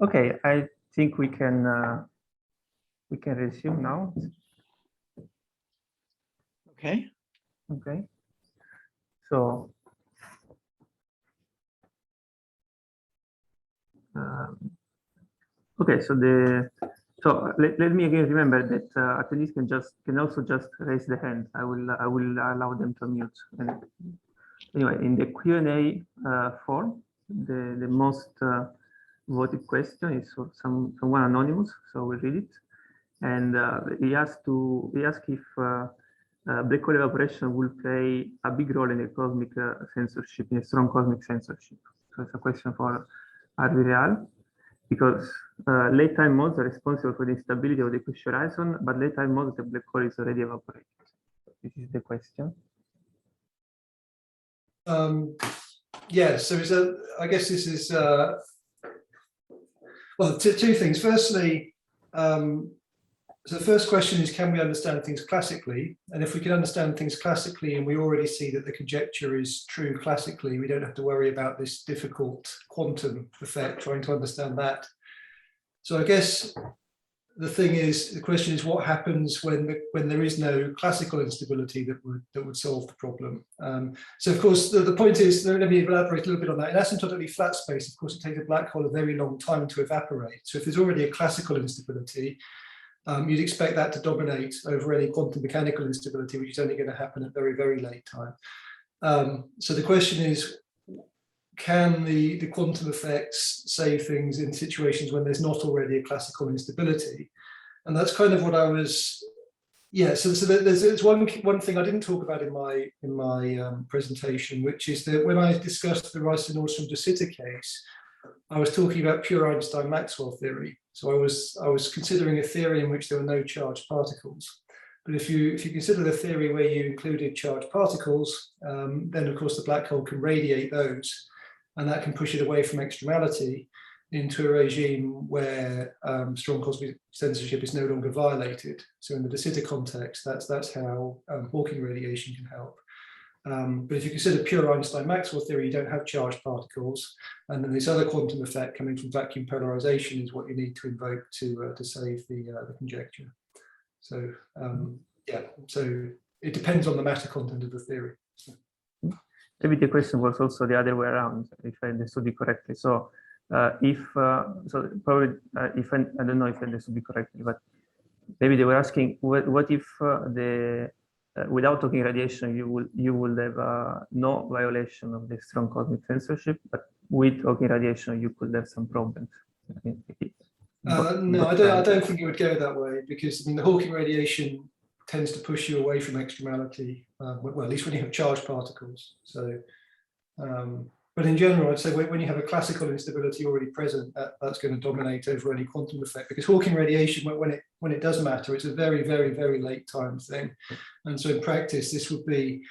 Okay, I think we can resume now. Okay. Okay. So okay, so let me again remember that attendees can also just raise the hand. I will allow them to mute. And anyway, in the Q&A form, the most voted question is for someone anonymous, so we'll read it. And he asked if black hole evaporation will play a big role in the cosmic censorship, in a strong cosmic censorship. So it's a question for Harvey Reall, because late time modes are responsible for the instability of the Cauchy horizon, but late time modes the black hole is already evaporated. This is the question. Yeah, so I guess this is well, two things. Firstly, so the first question is, can we understand things classically? And if we can understand things classically, and we already see that the conjecture is true classically, we don't have to worry about this difficult quantum effect, trying to understand that. So I guess the question is, what happens when there is no classical instability that would solve the problem? So of course, the point is, let me elaborate a little bit on that. In asymptotically flat space, of course, it takes a black hole a very long time to evaporate. So if there's already a classical instability, you'd expect that to dominate over any quantum mechanical instability, which is only going to happen at very, very late time. So the question is, can the quantum effects save things in situations when there's not already a classical instability? And that's kind of what I was, yeah. So there's one thing I didn't talk about in my presentation, which is that when I discussed the Rice-Nordstrom de Sitter case, I was talking about pure Einstein-Maxwell theory. So I was considering a theory in which there were no charged particles. But if you consider the theory where you included charged particles, then of course the black hole can radiate those, and that can push it away from extremality into a regime where strong cosmic censorship is no longer violated. So in the de Sitter context, that's how Hawking radiation can help. But if you consider pure Einstein-Maxwell theory, you don't have charged particles, and then this other quantum effect coming from vacuum polarization is what you need to invoke to save the conjecture. So yeah, so it depends on the matter content of the theory. Maybe the question was also the other way around, if I understood it correctly. So so probably if I don't know if I understood it correctly, but maybe they were asking what if without Hawking radiation you will have no violation of the strong cosmic censorship, but with Hawking radiation you could have some problems. No, I don't think it would go that way, because I mean the Hawking radiation tends to push you away from extremality. Well, at least when you have charged particles. So, but in general, I'd say when you have a classical instability already present, that's going to dominate over any quantum effect, because Hawking radiation, when it does matter, it's a very, very, very late time thing. And so in practice, this would be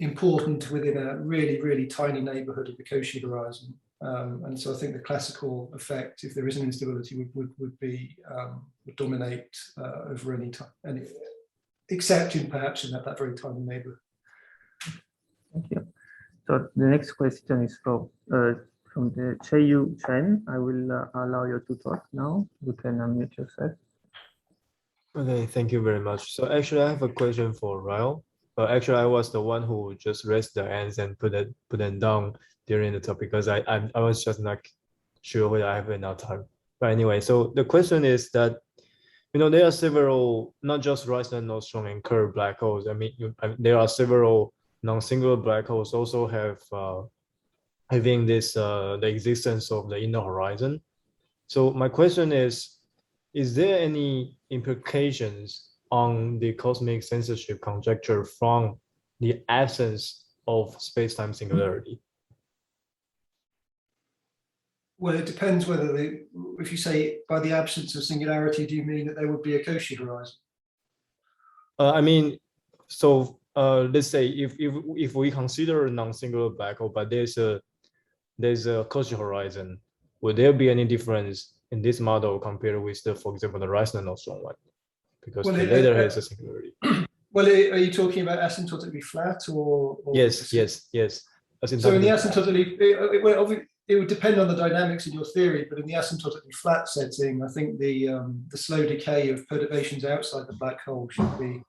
important within a really, really tiny neighborhood of the Cauchy horizon. And so I think the classical effect, if there is an instability, would dominate over any time, except perhaps in that very tiny neighborhood. Thank you. So the next question is from the Chaeyu Chen. I will allow you to talk now. You can unmute yourself. Okay, thank you very much. So actually, I have a question for Reall. Actually, I was the one who just raised the hands and put them down during the talk, because I was just not sure whether I have enough time. But anyway, so the question is that, there are several, not just Rice-Nordstrom and Kerr black holes. I mean, there are several non-singular black holes also having this the existence of the inner horizon. So my question is there any implications on the cosmic censorship conjecture from the absence of space-time singularity? Well, it depends whether if you say by the absence of singularity, do you mean that there would be a Cauchy horizon? I mean, so let's say if we consider a non-singular black hole, but there's a Cauchy horizon, would there be any difference in this model compared with for example, the Rice-Nordstrom one? Because the later has a singularity. Well, are you talking about asymptotically flat or yes. So in the asymptotically, it would depend on the dynamics in your theory, but in the asymptotically flat setting, I think the slow decay of perturbations outside the black hole should be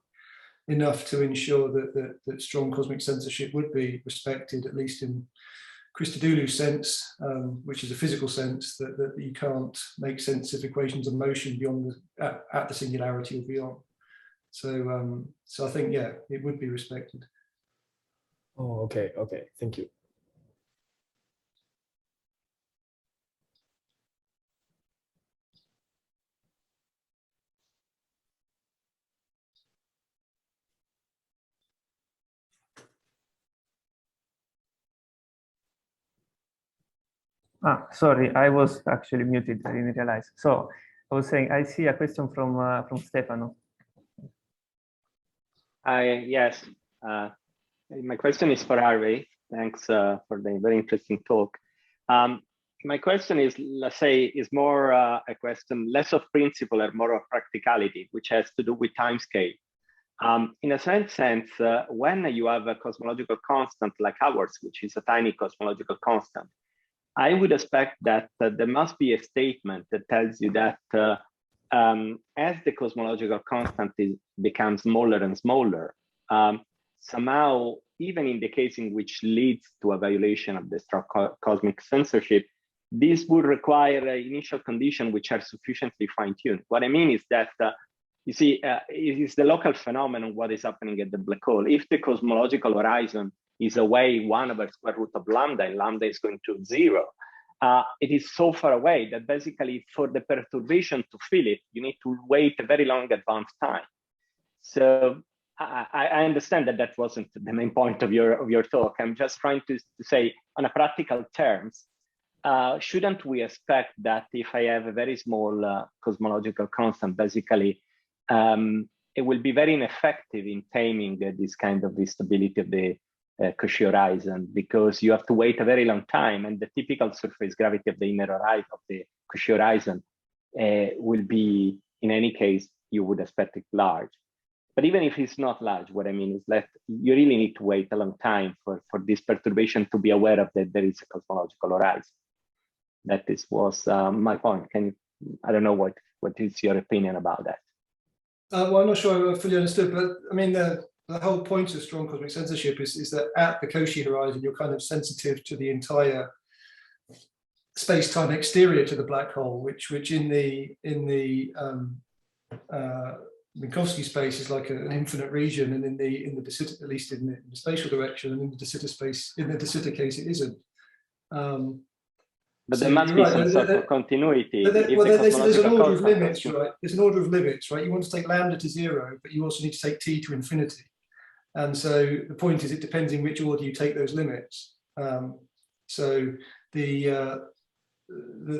enough to ensure that strong cosmic censorship would be respected, at least in Christodoulou's sense, which is a physical sense, that you can't make sense of equations of motion beyond at the singularity or beyond. So so I think, yeah, it would be respected. Oh, okay, okay, thank you. Sorry, I was actually muted. I didn't realize. So I was saying, I see a question from Stefano. Yes, my question is for Harvey. Thanks for the very interesting talk. My question is, let's say, is more a question less of principle and more of practicality, which has to do with timescale. In a sense, when you have a cosmological constant like ours, which is a tiny cosmological constant, I would expect that there must be a statement that tells you that as the cosmological constant becomes smaller and smaller, somehow, even in the case in which leads to a violation of the strict cosmic censorship, this would require initial conditions which are sufficiently fine-tuned. What I mean is that, you see, it is the local phenomenon what is happening at the black hole. If the cosmological horizon is away 1/√of lambda, and lambda is going to 0, it is so far away that basically for the perturbation to feel it, you need to wait a very long advance time. So I understand that that wasn't the main point of your talk. I'm just trying to say, on a practical terms, shouldn't we expect that if I have a very small cosmological constant, basically, it will be very ineffective in taming this kind of instability of the Cauchy horizon, because you have to wait a very long time, and the typical surface gravity of the inner horizon of the Cauchy horizon will be, in any case, you would expect it large. But even if it's not large, what I mean is that you really need to wait a long time for this perturbation to be aware of that there is a cosmological horizon. That was my point. I don't know what is your opinion about that? Well, I'm not sure I fully understood, but I mean, the whole point of strong cosmic censorship is that at the Cauchy horizon, you're kind of sensitive to the entire space-time exterior to the black hole, which in the Minkowski space is like an infinite region, and in the de Sitter, at least in the spatial direction, and in the de Sitter space, in the de Sitter case, it isn't. But there must be some sort of continuity. There's an order of limits, right? There's an order of limits, right? You want to take lambda to 0, but you also need to take t to infinity. And so the point is, it depends in which order you take those limits. So the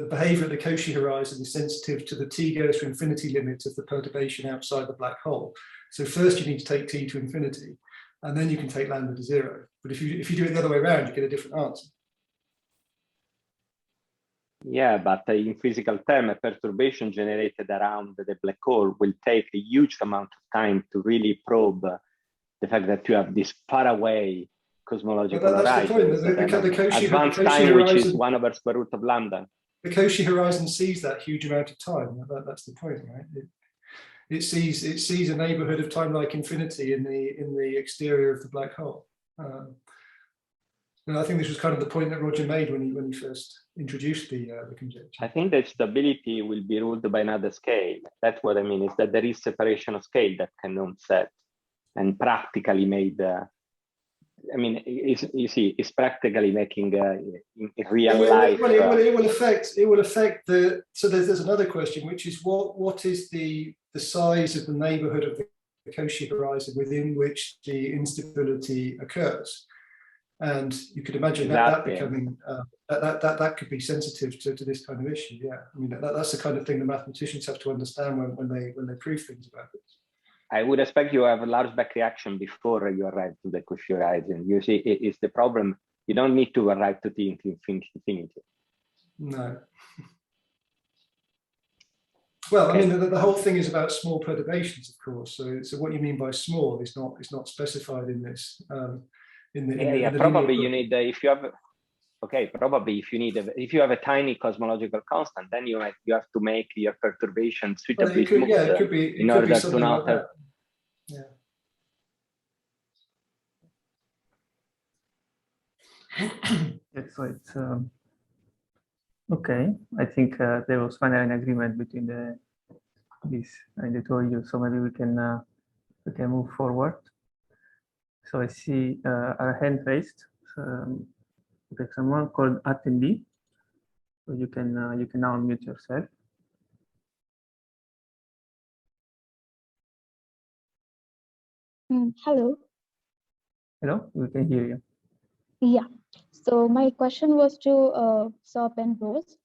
behavior at the Cauchy horizon is sensitive to the t goes to infinity limit of the perturbation outside the black hole. So first you need to take t to infinity, and then you can take lambda to 0. But if you do it the other way around, you get a different answer. Yeah, but in physical terms, a perturbation generated around the black hole will take a huge amount of time to really probe the fact that you have this far away cosmological horizon. The Cauchy advanced time, horizon, which is 1/√of lambda. The Cauchy horizon sees that huge amount of time. That's the point, right? It sees a neighborhood of time like infinity in the exterior of the black hole. And I think this was kind of the point that Roger made when he first introduced the conjecture. I think that stability will be ruled by another scale. That's what I mean, is that there is separation of scale that cannot set and practically made. I mean, you see, it's practically making in real life. It will affect the. So there's another question, which is what is the size of the neighborhood of the Cauchy horizon within which the instability occurs? And you could imagine that becoming that could be sensitive to this kind of issue. Yeah, I mean that's the kind of thing the mathematicians have to understand when they prove things about it. I would expect you have a large back reaction before you arrive to the Cauchy horizon. You see, it's the problem. You don't need to arrive to the infinity. No. Well, okay. I mean, the whole thing is about small perturbations, of course. So what you mean by small is not specified in this. Probably you need if you have. okay, probably if you have a tiny cosmological constant, then you have to make your perturbation suitably smooth it could be in order to something not like have. that. Yeah, so it's okay. I think there was finally an agreement between the two of you. So maybe we can move forward. So I see a hand raised. Okay, someone called attendee. So you can now unmute yourself. Hello. Hello, we can hear you. Yeah. So my question was to Saul Penrose.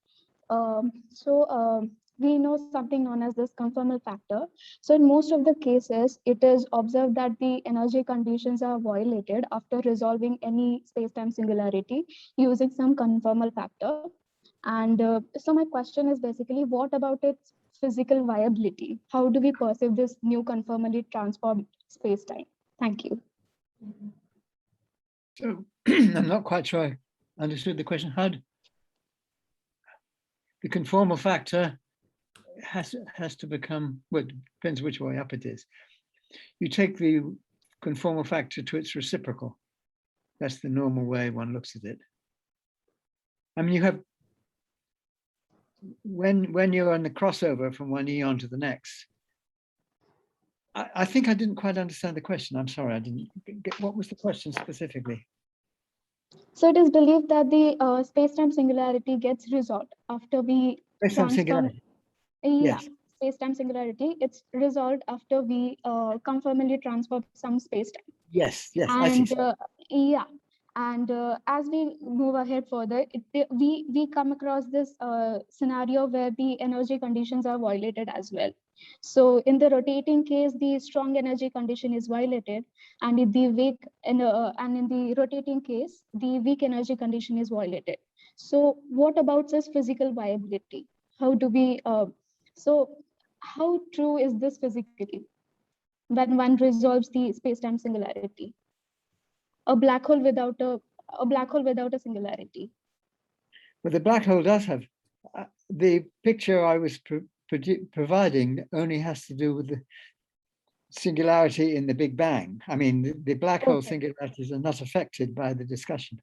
We know something known as this conformal factor. So in most of the cases, it is observed that the energy conditions are violated after resolving any space-time singularity using some conformal factor. And so my question is basically, what about its physical viability? How do we perceive this new conformally transformed space-time? Thank you. So I'm not quite sure I understood the question. How the conformal factor has to become, well, it depends which way up it is. You take the conformal factor to its reciprocal. That's the normal way one looks at it. I mean, you have, when you're on the crossover from one eon to the next, I think I didn't quite understand the question. I'm sorry, I didn't get, what was the question specifically? So it is believed that the space-time singularity gets resolved after we Space-time singularity. Yeah, Yes. space-time singularity. It's resolved after we conformally transform some space-time. Yes, yes, And I see. Yeah, and as we move ahead further, we come across this scenario where the energy conditions are violated as well. So in the rotating case, the strong energy condition is violated, and in the in the rotating case, the weak energy condition is violated. So what about this physical viability? How do we so how true is this physically when one resolves the space-time singularity? A black hole without a singularity. Well, the black hole does have, the picture I was providing only has to do with the singularity in the Big Bang. I mean, the black hole singularities are not affected by the discussion.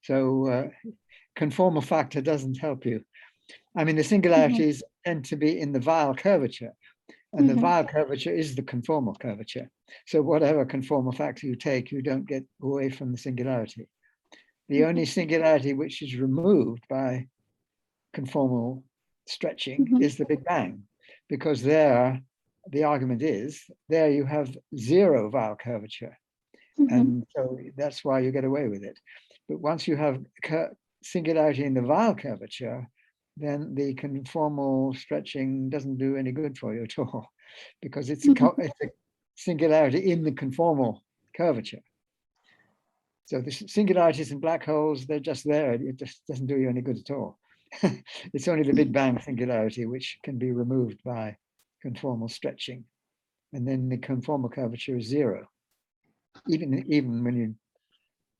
So conformal factor doesn't help you. I mean, the singularities tend to be in the Reall curvature, and the Reall curvature is the conformal curvature. So whatever conformal factor you take, you don't get away from the singularity. The only singularity which is removed by conformal stretching is the Big Bang, because there, the argument is, there you have zero Reall curvature. And so that's why you get away with it. But once you have singularity in the Reall curvature, then the conformal stretching doesn't do any good for you at all, because it's a singularity in the conformal curvature. So the singularities in black holes, they're just there. It just doesn't do you any good at all. It's only the Big Bang singularity which can be removed by conformal stretching. And then the conformal curvature is zero. Even when you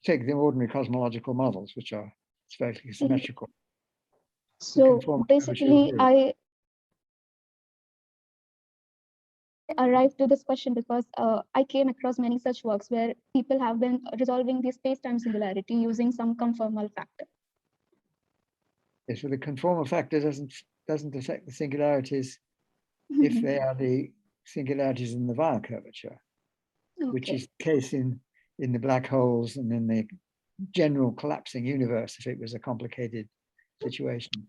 take the ordinary cosmological models, which are spherically symmetrical. So basically, I arrived to this question because I came across many such works where people have been resolving the space-time singularity using some conformal factor. Yes, so the conformal factor doesn't affect the singularities if they are the singularities in the Reall curvature, which is the case in the black holes and in the general collapsing universe if it was a complicated situation.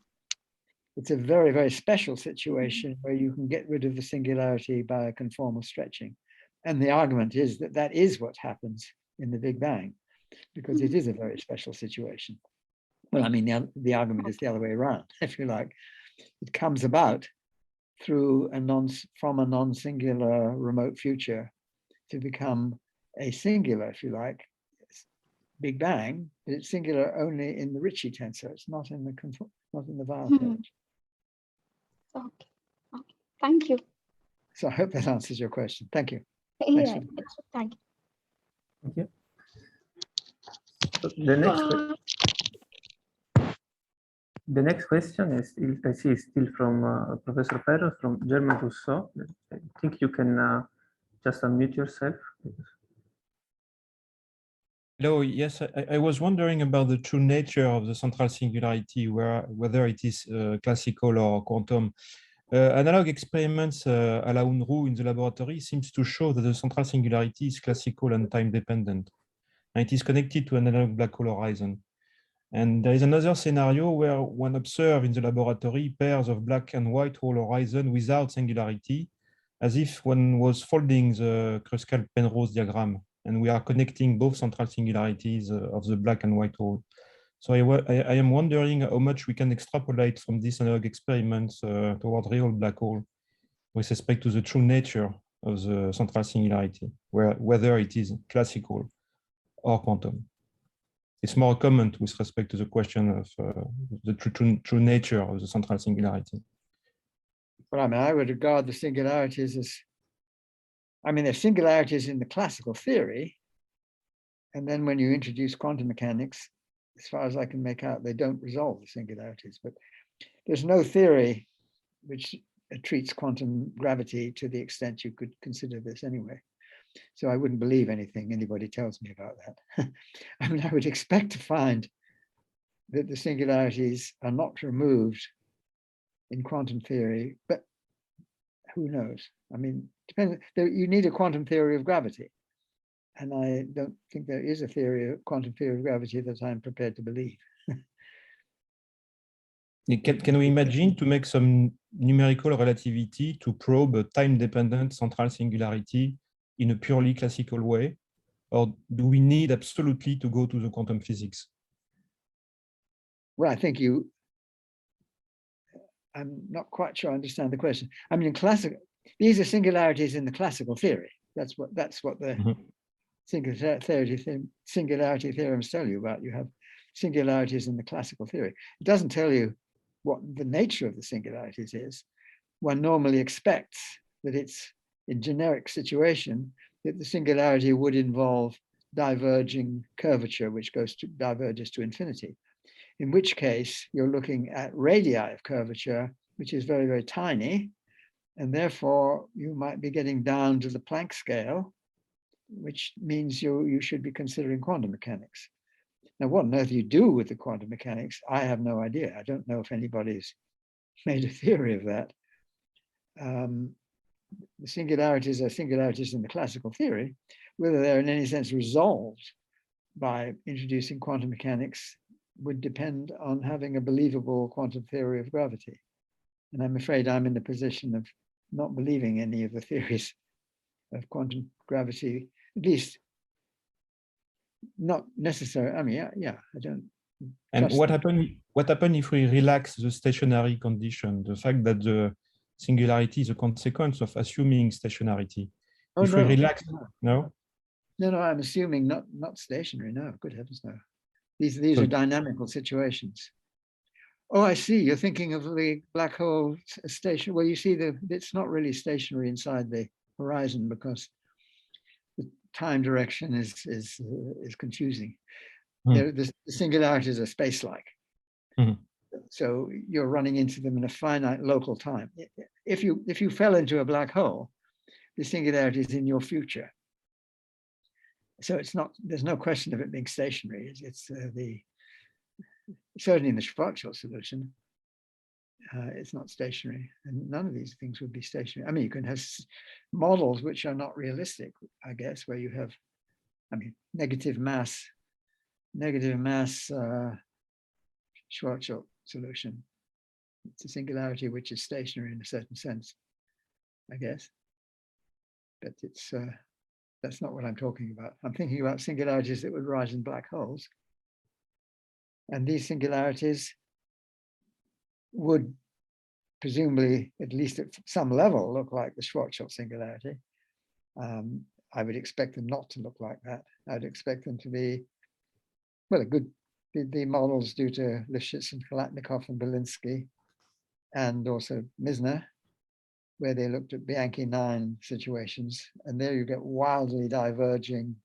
It's a very, very special situation where you can get rid of the singularity by conformal stretching. And the argument is that that is what happens in the Big Bang, because it is a very special situation. Well, I mean, the argument is the other way around, if you like. It comes about through from a non-singular remote future to become a singular, if you like, Big Bang, but it's singular only in the Ricci tensor. It's not in the Reall curvature. Okay. Thank you. So I hope that answers your question. Thank you. Yeah, thank you. Thank you. So the next question. The next question is still, I see, is still from Professor Penrose from German Rousseau. I think you can just unmute yourself. Hello, yes, I was wondering about the true nature of the central singularity, whether it is classical or quantum. Analog experiments à la Unruh in the laboratory seems to show that the central singularity is classical and time dependent, and it is connected to an analog black hole horizon. And there is another scenario where one observes in the laboratory pairs of black and white hole horizon without singularity, as if one was folding the Kruskal-Penrose diagram, and we are connecting both central singularities of the black and white hole. So I am wondering how much we can extrapolate from these analog experiments toward real black hole with respect to the true nature of the central singularity, whether it is classical or quantum. It's more a comment with respect to the question of the true nature of the central singularity. Well, I mean, I would regard the singularities as, I mean, there's singularities in the classical theory. And then when you introduce quantum mechanics, as far as I can make out, they don't resolve the singularities. But there's no theory which treats quantum gravity to the extent you could consider this anyway. So I wouldn't believe anything anybody tells me about that. I mean, I would expect to find that the singularities are not removed in quantum theory, but who knows? I mean, depends. You need a quantum theory of gravity. And I don't think there is a quantum theory of gravity that I'm prepared to believe. Can we imagine to make some numerical relativity to probe a time-dependent central singularity in a purely classical way? Or do we need absolutely to go to the quantum physics? Well, I think I'm not quite sure I understand the question. I mean, in these are singularities in the classical theory. That's what the singularity theorems tell you about. You have singularities in the classical theory. It doesn't tell you what the nature of the singularities is. One normally expects that it's in generic situation that the singularity would involve diverging curvature, which diverges to infinity. In which case you're looking at radii of curvature, which is very, very tiny. And therefore you might be getting down to the Planck scale, which means you should be considering quantum mechanics. Now, what on earth you do with the quantum mechanics, I have no idea. I don't know if anybody's made a theory of that. The singularities are singularities in the classical theory. Whether they're in any sense resolved by introducing quantum mechanics would depend on having a believable quantum theory of gravity. And I'm afraid I'm in the position of not believing any of the theories of quantum gravity, at least not necessary. I mean, yeah, I don't. And what happen if we relax the stationary condition, the fact that the singularity is a consequence of assuming stationarity? Oh, if no, we relax, no, I'm assuming not stationary. No, good heavens, no. These are dynamical situations. Oh, I see. You're thinking of the black hole station. Well, you see, it's not really stationary inside the horizon because the time direction is confusing. The singularities are space-like. So you're running into them in a finite local time. If you fell into a black hole, the singularity is in your future. So there's no question of it being stationary. It's certainly in the Schwarzschild solution, it's not stationary, and none of these things would be stationary. I mean, you can have models which are not realistic, I guess, where you have, I mean, negative mass Schwarzschild solution. It's a singularity which is stationary in a certain sense, I guess. But that's not what I'm talking about. I'm thinking about singularities that would rise in black holes. And these singularities would presumably, at least at some level, look like the Schwarzschild singularity. I would expect them not to look like that. I'd expect them to be, well, the models due to Lifshitz and Kalatnikov and Belinsky, and also Misner, where they looked at Bianchi 9 situations. And there you get wildly diverging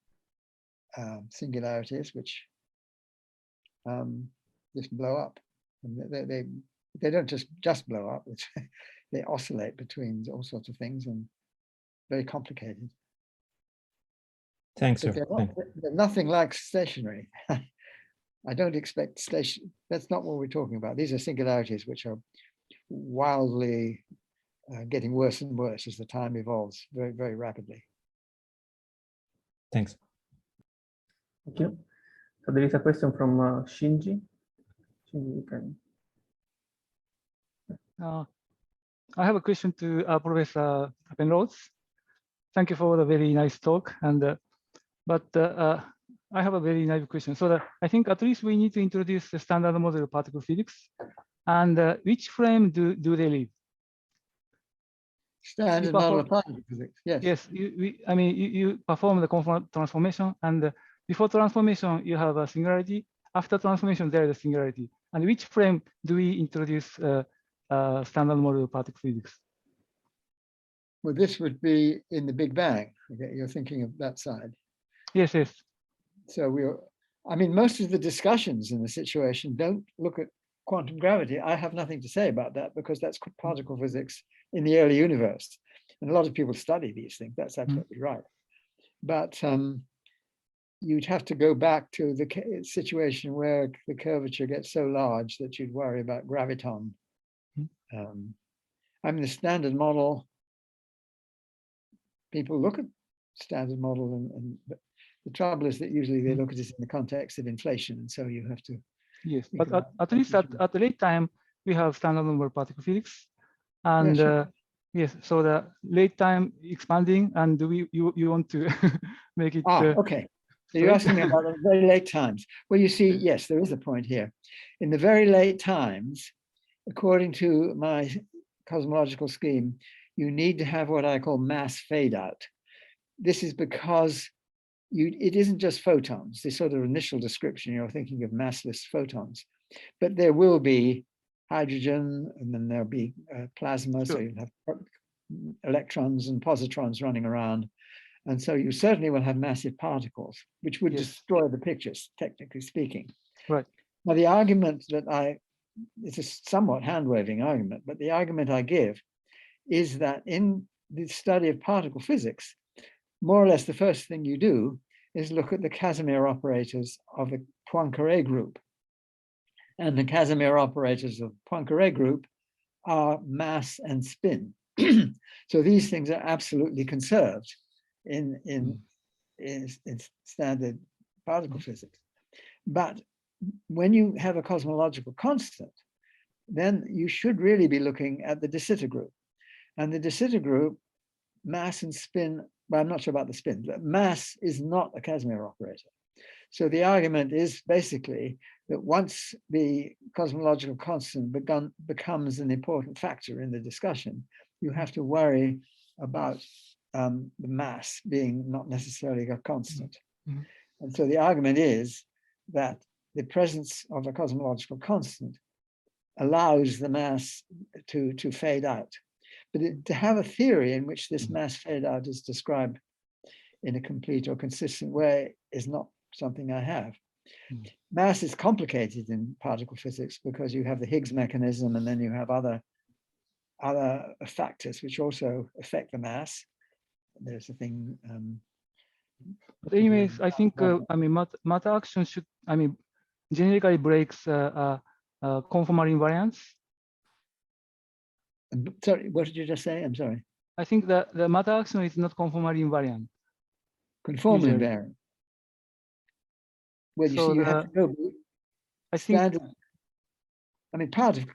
singularities, which just blow up. And they don't just blow up. They oscillate between all sorts of things and very complicated. Thanks, But sir. they're nothing like stationary. I don't expect station. That's not what we're talking about. These are singularities which are wildly getting worse and worse as the time evolves very, very rapidly. Thanks. Thank you. So there is a question from Shinji. Shinji, you can. I have a question to Professor Penrose. Thank you for the very nice talk. And I have a very naive question. So I think at least we need to introduce the standard model of particle physics. And which frame do they live? Standard model of particle physics. Yes. Yes. You perform the conformal transformation, and before transformation you have a singularity. After transformation there is a singularity. And which frame do we introduce standard model of particle physics? Well, this would be in the Big Bang. Okay, you're thinking of that side. Yes, yes. So most of the discussions in the situation don't look at quantum gravity. I have nothing to say about that because that's particle physics in the early universe. And a lot of people study these things. That's absolutely right. But you'd have to go back to the situation where the curvature gets so large that you'd worry about graviton. The standard model, people look at standard model and the trouble is that usually they look at it in the context of inflation, and so you have to. Yes, but at least at the late time we have standard model particle physics, and yeah, sure. Yes, so the late time expanding, and you want to make it? Okay. So you're asking me about the very late times. Well, you see, yes, there is a point here. In the very late times, according to my cosmological scheme, you need to have what I call mass fade out. This is because it isn't just photons, this sort of initial description, you're thinking of massless photons, but there will be hydrogen, and then there'll be plasma, so you'll have electrons and positrons running around. And so you certainly will have massive particles, which would destroy the pictures, technically speaking. Right. Now, the argument that it's a somewhat hand-waving argument, but the argument I give is that in the study of particle physics, more or less the first thing you do is look at the Casimir operators of the Poincare group. And the Casimir operators of Poincare group are mass and spin. So these things are absolutely conserved in standard particle physics. But when you have a cosmological constant, then you should really be looking at the de Sitter group. And the de Sitter group, mass and spin, well, I'm not sure about the spin, but mass is not a Casimir operator. So the argument is basically that once the cosmological constant becomes an important factor in the discussion, you have to worry about the mass being not necessarily a constant. And so the argument is that the presence of a cosmological constant allows the mass to fade out. But to have a theory in which this mass fade out is described in a complete or consistent way is not something I have. Mass is complicated in particle physics because you have the Higgs mechanism, and then you have other factors which also affect the mass. There's a thing. But anyways, I think matter action should generically breaks conformal invariance. Sorry, what did you just say? I'm sorry. I think that the matter action is not conformal invariant. Conformal invariant. Well, So you have to go. I think. Standard, part of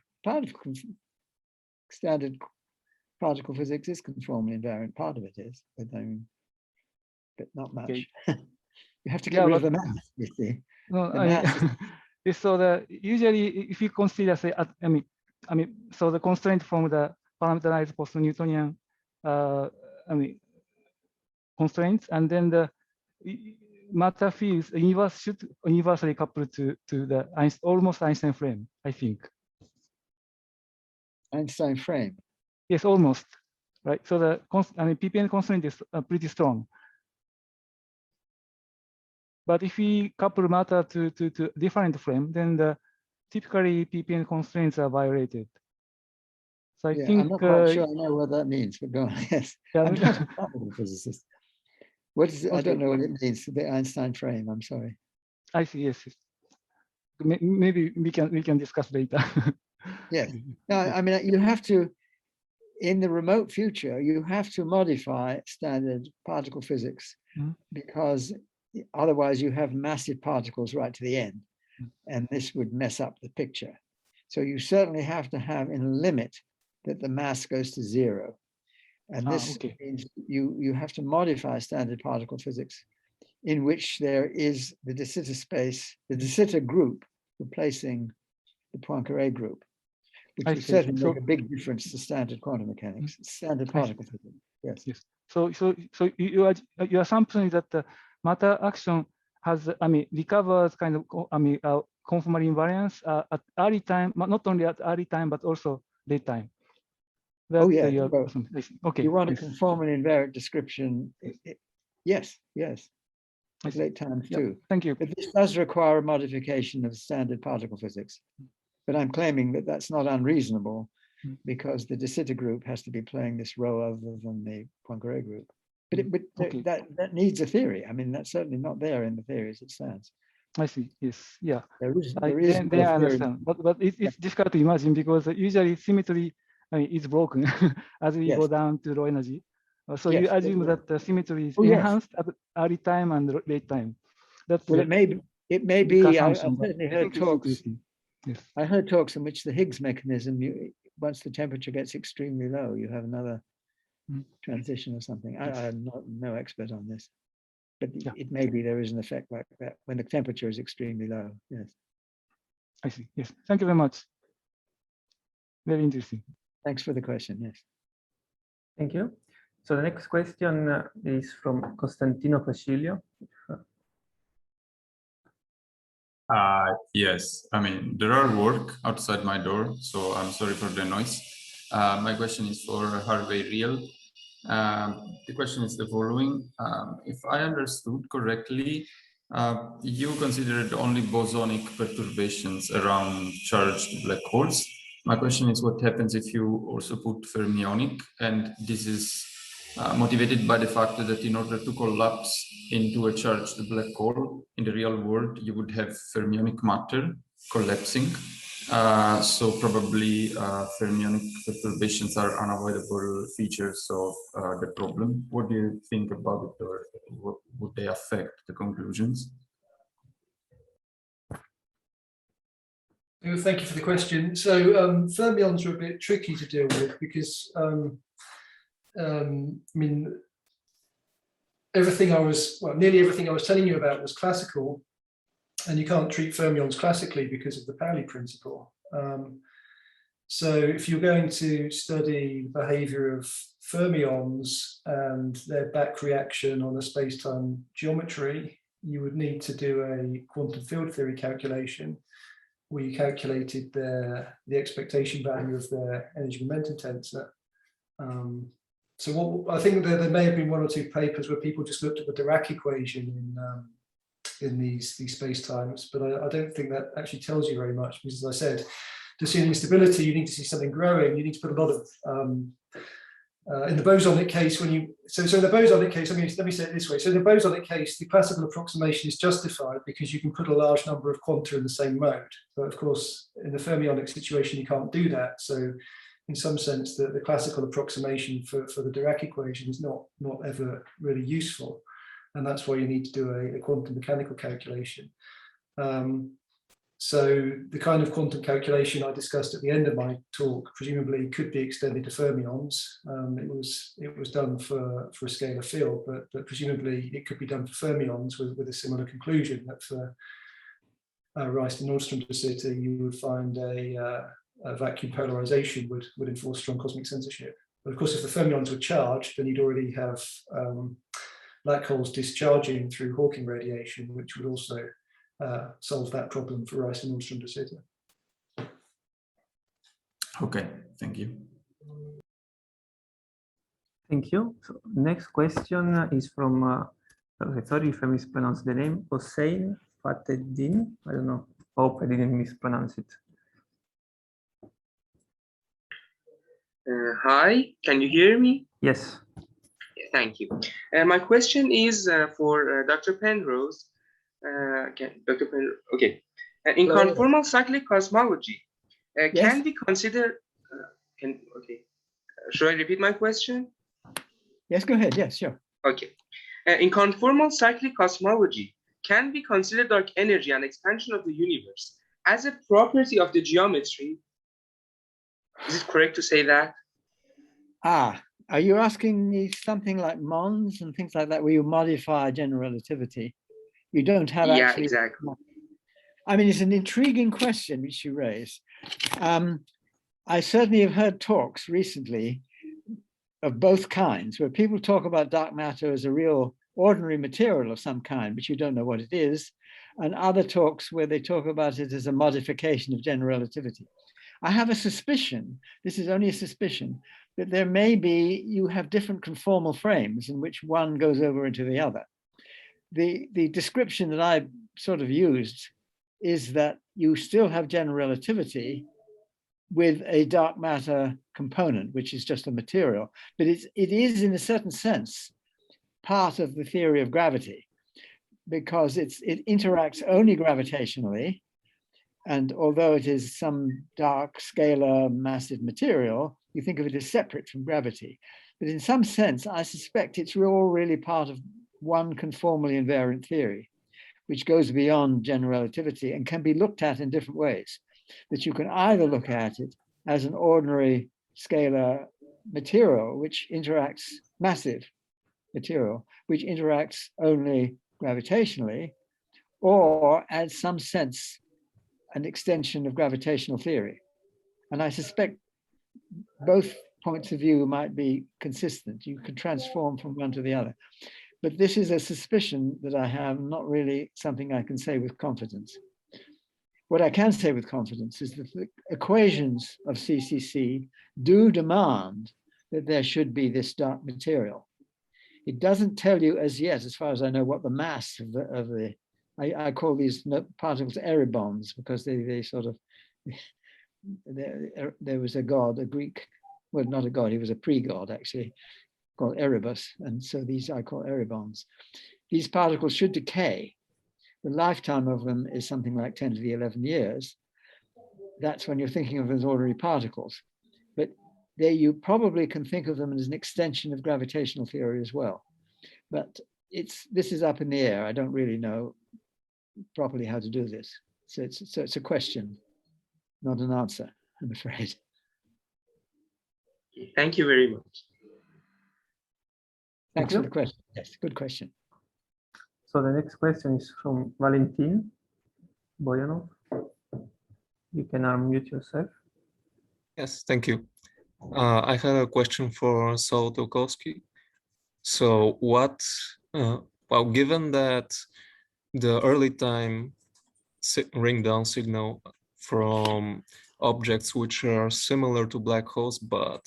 standard particle physics is conformally invariant. Part of it is, but not much. Okay. You have to get rid of the mass. You see. No, so usually if you consider, say, so the constraint from the parameterized post-Newtonian constraints, and then the matter fields should universally couple to the almost Einstein frame, I think. Einstein frame. Yes, almost. Right. So the PPN constraint is pretty strong. But if we couple matter to different frame, then typically PPN constraints are violated. So I Yeah, think I'm not quite sure I know what that means, but go on. Yes, yeah, I'm not a particle physicist. What is it? I don't Okay. know what it means. The Einstein frame. I'm sorry. I see. Yes. Yes. Maybe we can discuss later. Yes. No, I mean, you have to, in the remote future, you have to modify standard particle physics because otherwise you have massive particles right to the end, and this would mess up the picture. So you certainly have to have in a limit that the mass goes to zero. And this okay. means you have to modify standard particle physics in which there is the de Sitter space, the de Sitter group replacing the Poincare group, which would certainly make a big difference to standard quantum mechanics, standard particle physics. Yes. Yes. So your assumption is that the matter action has, recovers kind of, conformal invariance at early time, not only at early time but also late time. Oh yeah. Well, okay. You want a conformal invariant description? Yes. Yes. At late times too. Thank you. But this does require a modification of standard particle physics. But I'm claiming that that's not unreasonable because the de Sitter group has to be playing this role other than the Poincare group. But that needs a theory. I mean, that's certainly not there in the theory as it stands. I see. Yes. Yeah. There is I understand. But it's difficult to imagine because usually symmetry is broken as we go down to low energy. So you assume that the symmetry is enhanced at early time and late time. That's well, it may be. I certainly heard talks. Yes. I heard talks in which the Higgs mechanism, once the temperature gets extremely low, you have another transition or something. I'm not no expert on this, but it may be there is an effect like that when the temperature is extremely low. Yes. I see. Yes. Thank you very much. Very interesting. Thanks for the question. Yes. Thank you. So the next question is from Costantino Facilio. Yes, I mean, there are work outside my door, so I'm sorry for the noise. My question is for Harvey Reall. The question is the following. If I understood correctly, you considered only bosonic perturbations around charged black holes. My question is what happens if you also put fermionic, and this is motivated by the fact that in order to collapse into a charged black hole in the real world, you would have fermionic matter collapsing. So probably fermionic perturbations are unavoidable features of the problem. What do you think about it, or would they affect the conclusions? Thank you for the question. So fermions are a bit tricky to deal with because I mean, nearly everything I was telling you about was classical, and you can't treat fermions classically because of the Pauli principle. So if you're going to study the behavior of fermions and their back reaction on a space-time geometry, you would need to do a quantum field theory calculation where you calculated the expectation value of their energy momentum tensor. So I think there may have been one or two papers where people just looked at the Dirac equation in these space-times, but I don't think that actually tells you very much, because as I said, to see an instability, you need to see something growing. You need to put a lot of in the bosonic case, so in the bosonic case, let me say it this way. So in the bosonic case, the classical approximation is justified because you can put a large number of quanta in the same mode. But of course, in the fermionic situation, you can't do that. So in some sense, the classical approximation for the Dirac equation is not ever really useful. And that's why you need to do a quantum mechanical calculation. So the kind of quantum calculation I discussed at the end of my talk presumably could be extended to fermions. It was done for a scalar field, but presumably it could be done for fermions with a similar conclusion, that for Rice and Nordstrom de Sitter, you would find a vacuum polarization would enforce strong cosmic censorship. But of course, if the fermions were charged, then you'd already have black holes discharging through Hawking radiation, which would also solve that problem for Rice and Nordstrom de Sitter. Okay, thank you. Thank you. So next question is from, sorry if I mispronounced the name, Hossein Fateddin. I don't know Hope I didn't mispronounce it. Hi, can you hear me? Yes. Thank you. My question is for Dr. Penrose. Dr. Penrose, okay. In Hello. conformal cyclic cosmology, Yes. can we consider, should I repeat my question? Yes, go ahead. Yes, sure. Okay. In conformal cyclic cosmology, can we consider dark energy and expansion of the universe as a property of the geometry? Is it correct to say that? Are you asking me something like Mons and things like that, where you modify general relativity? You don't have Yeah, actually. exactly. I mean, it's an intriguing question which you raise. I certainly have heard talks recently of both kinds, where people talk about dark matter as a real ordinary material of some kind, but you don't know what it is, and other talks where they talk about it as a modification of general relativity. I have a suspicion, this is only a suspicion, that there may be, you have different conformal frames in which one goes over into the other. The description that I sort of used is that you still have general relativity with a dark matter component, which is just a material, but it is in a certain sense part of the theory of gravity, because it interacts only gravitationally. And although it is some dark scalar massive material, you think of it as separate from gravity. But in some sense, I suspect it's all really part of one conformally invariant theory, which goes beyond general relativity and can be looked at in different ways. That you can either look at it as an ordinary scalar material, which interacts, massive material, which interacts only gravitationally, or as some sense, an extension of gravitational theory. And I suspect both points of view might be consistent. You can transform from one to the other. But this is a suspicion that I have, not really something I can say with confidence. What I can say with confidence is that the equations of CCC do demand that there should be this dark material. It doesn't tell you as yet, as far as I know, what the mass of the I call these particles eribons, because they sort of, there was a god, a Greek, well, not a god, he was a pre-god actually, called Erebus. And so these I call eribons. These particles should decay. The lifetime of them is something like 10 to the 11 years. That's when you're thinking of them as ordinary particles. But there you probably can think of them as an extension of gravitational theory as well. But this is up in the air. I don't really know properly how to do this. So it's a question, not an answer, I'm afraid. Thank you very much. Thanks for the question. Yes, good question. So the next question is from Valentin Boyanov. You can unmute yourself. Yes, thank you. I have a question for Saul Teukolsky. So well, given that the early time ring down signal from objects which are similar to black holes, but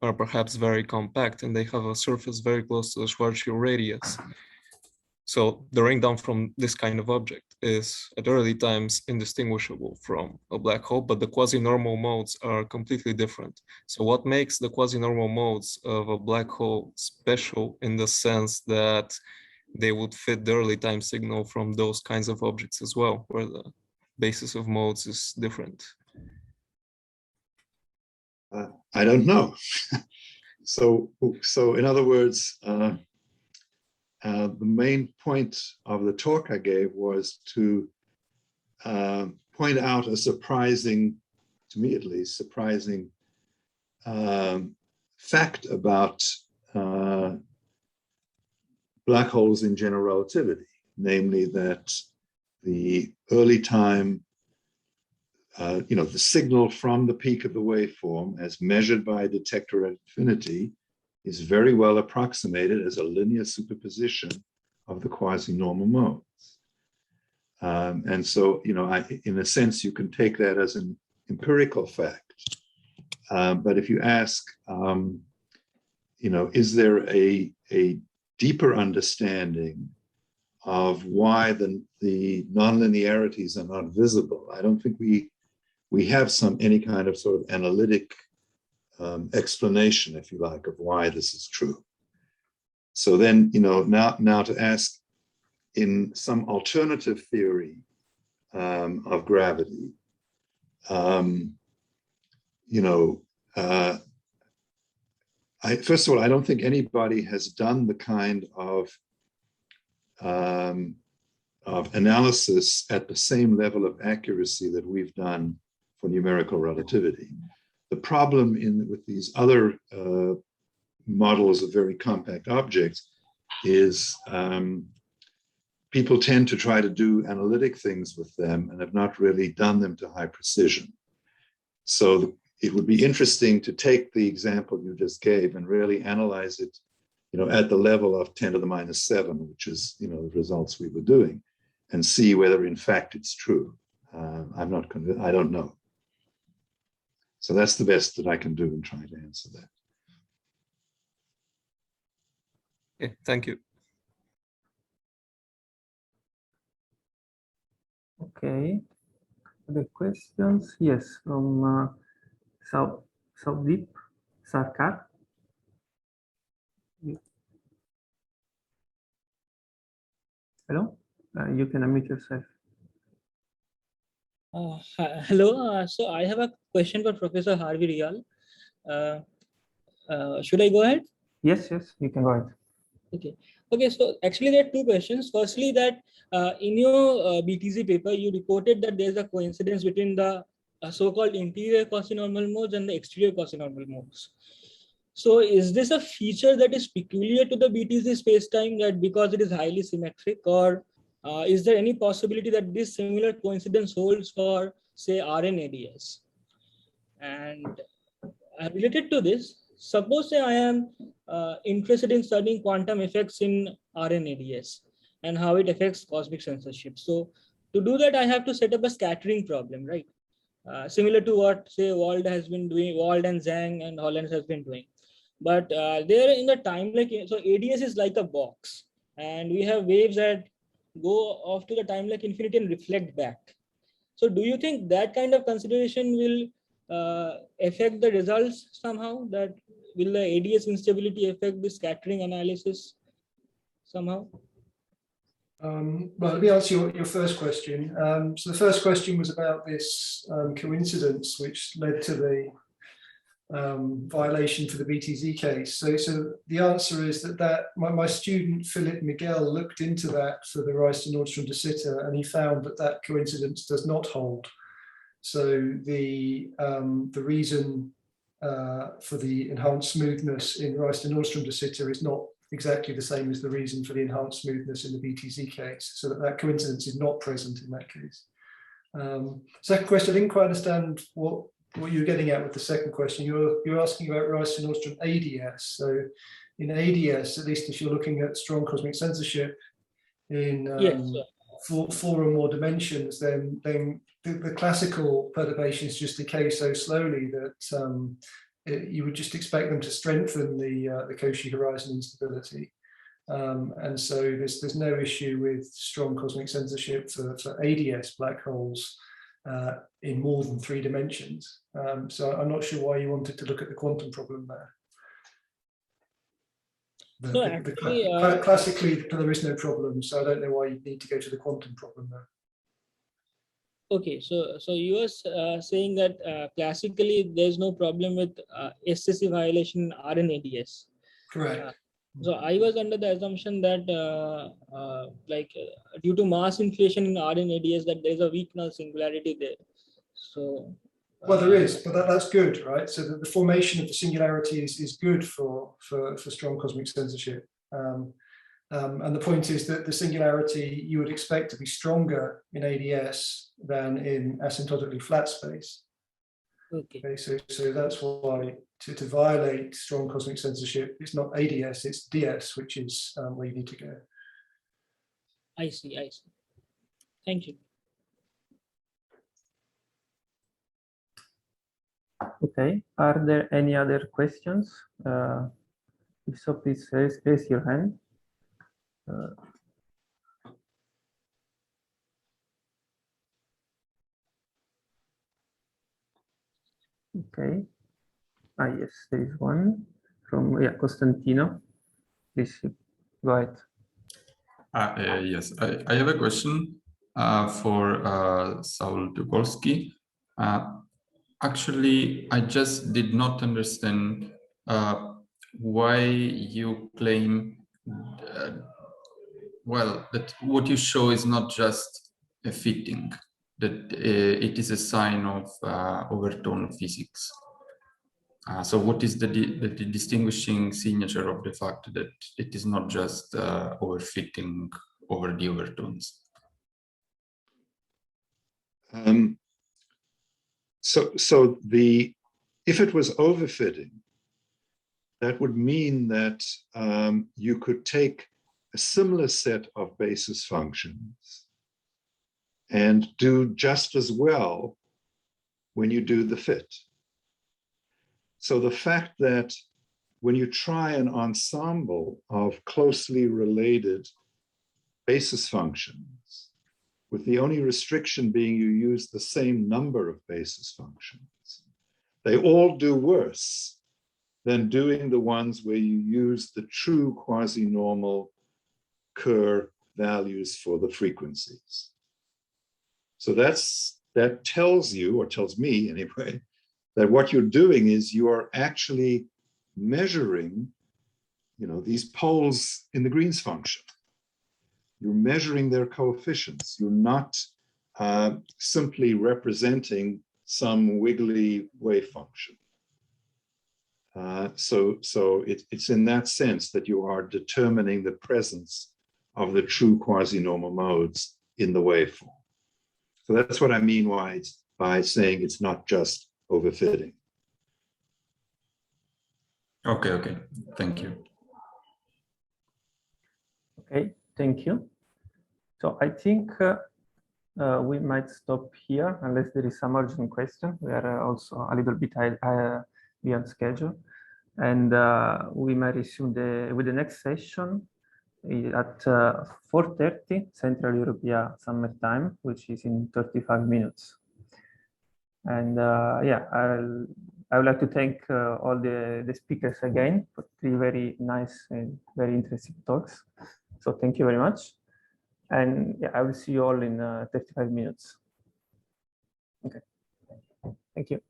are perhaps very compact, and they have a surface very close to the Schwarzschild radius. So the ring down from this kind of object is at early times indistinguishable from a black hole, but the quasi-normal modes are completely different. So what makes the quasi-normal modes of a black hole special in the sense that they would fit the early time signal from those kinds of objects as well, where the basis of modes is different? I don't know. So in other words, the main point of the talk I gave was to point out a surprising, to me at least, surprising fact about black holes in general relativity, namely that the early time, the signal from the peak of the waveform as measured by a detector at infinity is very well approximated as a linear superposition of the quasi-normal modes. And so, in a sense, you can take that as an empirical fact. But if you ask, is there a deeper understanding of why the nonlinearities are not visible. I don't think we have any kind of sort of analytic explanation, if you like, of why this is true. So then, now to ask in some alternative theory of gravity, first of all, I don't think anybody has done the kind of analysis at the same level of accuracy that we've done for numerical relativity. The problem with these other models of very compact objects is people tend to try to do analytic things with them and have not really done them to high precision. So it would be interesting to take the example you just gave and really analyze it, at the level of 10 to the minus 7, which is, the results we were doing, and see whether in fact it's true. I'm not convinced. I don't know. So that's the best that I can do in trying to answer that. Okay, thank you. Okay. Other questions? Yes, from Saudip Sarkar. Hello, you can unmute yourself. Hello, so I have a question for Professor Harvey Reall. Should I go ahead? Yes, you can go ahead. Okay, so actually there are two questions. Firstly, that in your BTZ paper, you reported that there's a coincidence between the so-called interior Cauchy-normal modes and the exterior Cauchy-normal modes. So is this a feature that is peculiar to the BTZ spacetime, that because it is highly symmetric, or is there any possibility that this similar coincidence holds for, say, RNADS? And related to this, suppose say I am interested in studying quantum effects in RNADS and how it affects cosmic censorship. So to do that, I have to set up a scattering problem, right? Similar to what, say, Wald has been doing, Wald and Zhang and Holland has been doing. But there in the time, so ADS is like a box, and we have waves that go off to the time like infinity and reflect back. So do you think that kind of consideration will affect the results somehow? That will the ADS instability affect the scattering analysis somehow? Well, let me answer your first question. So the first question was about this coincidence which led to the violation for the BTZ case. So the answer is that my student Philip Miguel looked into that for the Rice-Nordstrom de Sitter, and he found that coincidence does not hold. So the reason for the enhanced smoothness in Rice-Nordstrom de Sitter is not exactly the same as the reason for the enhanced smoothness in the BTZ case. So that coincidence is not present in that case. Second question, I didn't quite understand what you're getting at with the second question. You're asking about Rice-Nordstrom ADS. So in ADS, at least if you're looking at strong cosmic censorship in four or more dimensions, then the classical perturbations just decay so slowly that you would just expect them to strengthen the Cauchy horizon instability. And so there's no issue with strong cosmic censorship for ADS black holes in more than 3 dimensions. So I'm not sure why you wanted to look at the quantum problem there. Classically, there is no problem, so I don't know why you need to go to the quantum problem there. Okay, so you are saying that classically there's no problem with SCC violation in RNADS. Correct. So I was under the assumption that due to mass inflation in RNADS that there's a weak null singularity there. So well, there is, but that's good, right? So the formation of the singularity is good for strong cosmic censorship. And the point is that the singularity you would expect to be stronger in ADS than in asymptotically flat space. Okay, so that's why to violate strong cosmic censorship, it's not ADS, it's DS, which is where you need to go. I see. Thank you. Okay, are there any other questions? If so, please raise your hand. Okay. Yes, there is one from Costantino. Please go ahead. Yes, I have a question for Saul Teukolsky. Actually, I just did not understand why you claim, well, that what you show is not just a fitting, that it is a sign of overtone physics. So what is the distinguishing signature of the fact that it is not just overfitting over the overtones? If it was overfitting, that would mean that you could take a similar set of basis functions and do just as well when you do the fit. So the fact that when you try an ensemble of closely related basis functions, with the only restriction being you use the same number of basis functions, they all do worse than doing the ones where you use the true quasi-normal Kerr values for the frequencies. So that tells you, or tells me anyway, that what you're doing is you are actually measuring, these poles in the Green's function. You're measuring their coefficients. You're not simply representing some wiggly wave function. So it's in that sense that you are determining the presence of the true quasi-normal modes in the waveform. So that's what I mean by saying it's not just overfitting. Okay, thank you. Okay, thank you. So I think we might stop here unless there is some urgent question. We are also a little bit beyond schedule, and we might resume with the next session at 4:30 Central European Summer Time, which is in 35 minutes. And I would like to thank all the speakers again for 3 very nice and very interesting talks. So thank you very much. And I will see you all in 35 minutes. Okay. Thank you.